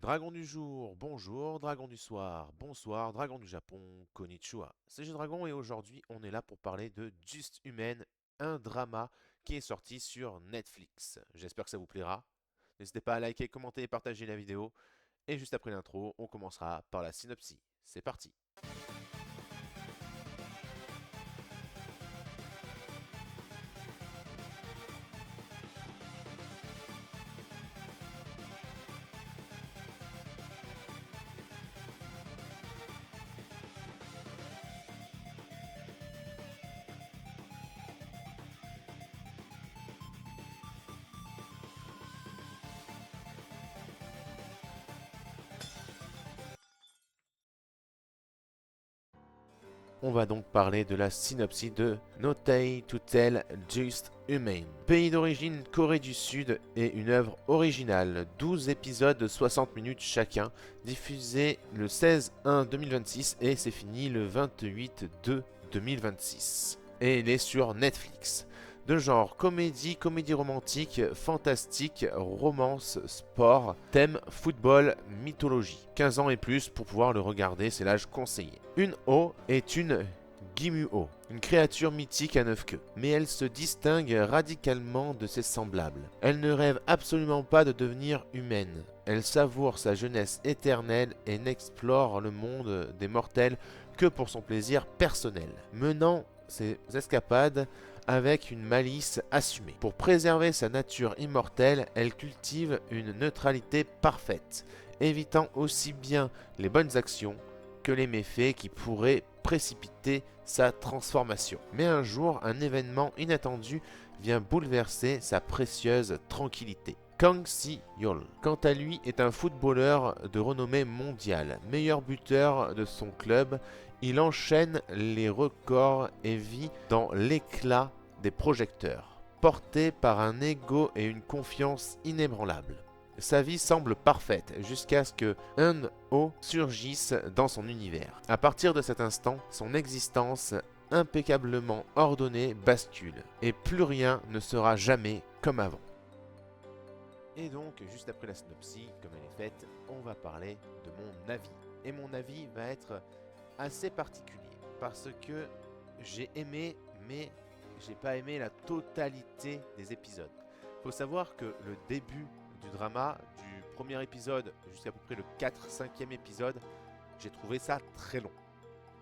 Dragon du jour, bonjour, dragon du soir, bonsoir, dragon du Japon, konnichiwa. C'est G-Dragon et aujourd'hui on est là pour parler de Just Human, un drama qui est sorti sur Netflix. J'espère que ça vous plaira. N'hésitez pas à liker, commenter et partager la vidéo. Et juste après l'intro, on commencera par la synopsis. C'est parti. On va donc parler de la synopsis de No Tale to Tell Just Human. Pays d'origine Corée du Sud et une œuvre originale, 12 épisodes de 60 minutes chacun, diffusés le 16/1/2026 et c'est fini le 28/2/2026. Et il est sur Netflix. De genre comédie, comédie romantique, fantastique, romance, sport, thème football, mythologie. 15 ans et plus pour pouvoir le regarder, c'est l'âge conseillé. Une O est une Gimuo, une créature mythique à 9 queues, mais elle se distingue radicalement de ses semblables. Elle ne rêve absolument pas de devenir humaine. Elle savoure sa jeunesse éternelle et n'explore le monde des mortels que pour son plaisir personnel, menant ses escapades avec une malice assumée. Pour préserver sa nature immortelle, elle cultive une neutralité parfaite, évitant aussi bien les bonnes actions que les méfaits qui pourraient précipiter sa transformation. Mais un jour, un événement inattendu vient bouleverser sa précieuse tranquillité. Kang Si-yeol, quant à lui, est un footballeur de renommée mondiale, meilleur buteur de son club. Il enchaîne les records et vit dans l'éclat des projecteurs, porté par un ego et une confiance inébranlables. Sa vie semble parfaite jusqu'à ce que Un-Oh surgisse dans son univers. À partir de cet instant, son existence impeccablement ordonnée bascule, et plus rien ne sera jamais comme avant. Et donc, juste après la synopsis, comme elle est faite, on va parler de mon avis. Et mon avis va être assez particulier, parce que j'ai aimé, mais j'ai pas aimé la totalité des épisodes. Il faut savoir que le début du drama, du premier épisode jusqu'à peu près le 4-5e épisode, j'ai trouvé ça très long.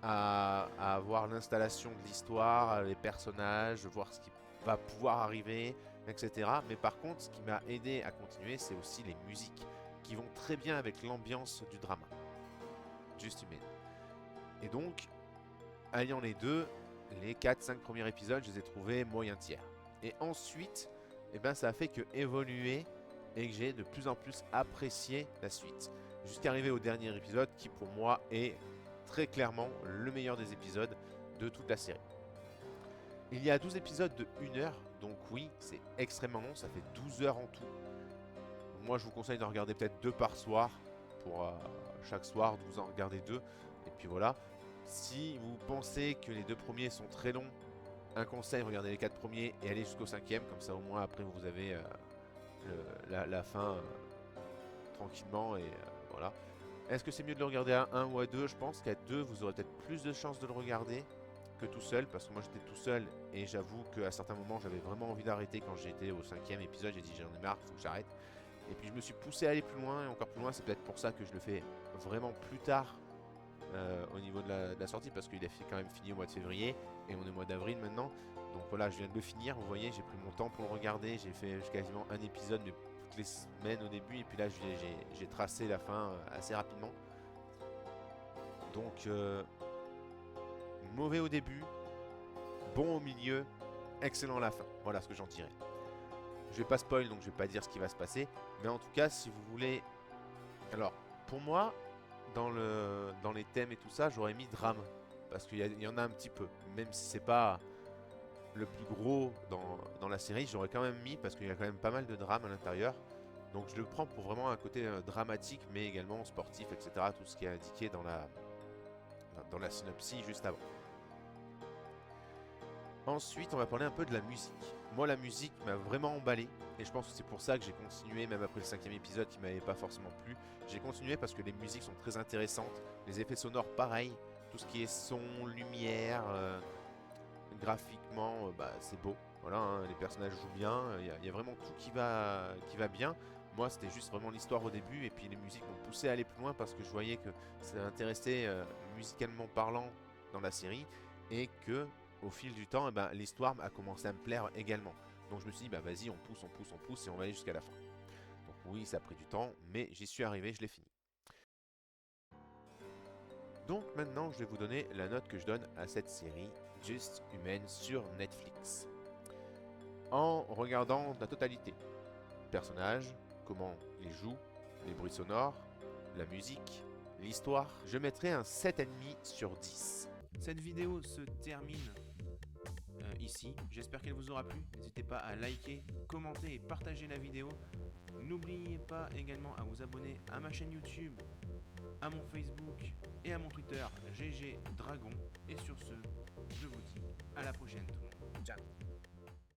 À voir l'installation de l'histoire, les personnages, voir ce qui va pouvoir arriver, etc. Mais par contre, ce qui m'a aidé à continuer, c'est aussi les musiques qui vont très bien avec l'ambiance du drama. Just Human. Et donc, alliant les deux, les 4-5 premiers épisodes, je les ai trouvés moyen tiers. Et ensuite, eh ben, ça a fait que évoluer et que j'ai de plus en plus apprécié la suite. Jusqu'à arriver au dernier épisode qui pour moi est très clairement le meilleur des épisodes de toute la série. Il y a 12 épisodes de 1 heure, donc oui, c'est extrêmement long, ça fait 12 heures en tout. Moi je vous conseille d'en regarder peut-être 2 par soir, pour chaque soir de vous en regarder 2, et puis voilà. Si vous pensez que les 2 premiers sont très longs, un conseil, regardez les 4 premiers et allez jusqu'au 5e, comme ça au moins après vous avez la fin tranquillement et voilà. Est-ce que c'est mieux de le regarder à 1 ou à 2? Je pense qu'à 2 vous aurez peut-être plus de chances de le regarder que tout seul, parce que moi j'étais tout seul et j'avoue qu'à certains moments j'avais vraiment envie d'arrêter. Quand j'étais au 5e épisode, j'ai dit j'en ai marre, faut que j'arrête. Et puis je me suis poussé à aller plus loin et encore plus loin. C'est peut-être pour ça que je le fais vraiment plus tard au niveau de la sortie, parce qu'il a quand même fini au mois de février et on est au mois d'avril maintenant. Donc voilà, je viens de le finir. Vous voyez, j'ai pris mon temps pour le regarder. J'ai fait quasiment un épisode, mais toutes les semaines au début. Et puis là, j'ai tracé la fin assez rapidement. Donc, mauvais au début, bon au milieu, excellent à la fin. Voilà ce que j'en tirais. Je vais pas spoil, donc je vais pas dire ce qui va se passer. Mais en tout cas, si vous voulez... Alors, pour moi, dans les thèmes et tout ça, j'aurais mis drame. Parce qu'il y en a un petit peu. Même si c'est pas le plus gros dans la série, j'aurais quand même mis, parce qu'il y a quand même pas mal de drame à l'intérieur. Donc je le prends pour vraiment un côté dramatique, mais également sportif, etc. Tout ce qui est indiqué dans la synopsis juste avant. Ensuite, on va parler un peu de la musique. Moi, la musique m'a vraiment emballé. Et je pense que c'est pour ça que j'ai continué, même après le 5e épisode qui m'avait pas forcément plu. J'ai continué parce que les musiques sont très intéressantes. Les effets sonores, pareil. Tout ce qui est son, lumière, graphiquement, c'est beau. Voilà, hein, les personnages jouent bien. Il y a vraiment tout qui va bien. Moi, c'était juste vraiment l'histoire au début. Et puis les musiques m'ont poussé à aller plus loin parce que je voyais que ça intéressait musicalement parlant dans la série. Et que au fil du temps, l'histoire a commencé à me plaire également. Donc je me suis dit, vas-y, on pousse, on pousse, on pousse et on va aller jusqu'à la fin. Donc oui, ça a pris du temps, mais j'y suis arrivé, je l'ai fini. Donc maintenant, je vais vous donner la note que je donne à cette série Just Human sur Netflix. En regardant la totalité, personnages, comment ils jouent, les bruits sonores, la musique, l'histoire, je mettrai un 7,5 sur 10. Cette vidéo se termine ici. J'espère qu'elle vous aura plu. N'hésitez pas à liker, commenter et partager la vidéo. N'oubliez pas également à vous abonner à ma chaîne YouTube, à mon Facebook et à mon Twitter GG Dragon. Et sur ce, je vous dis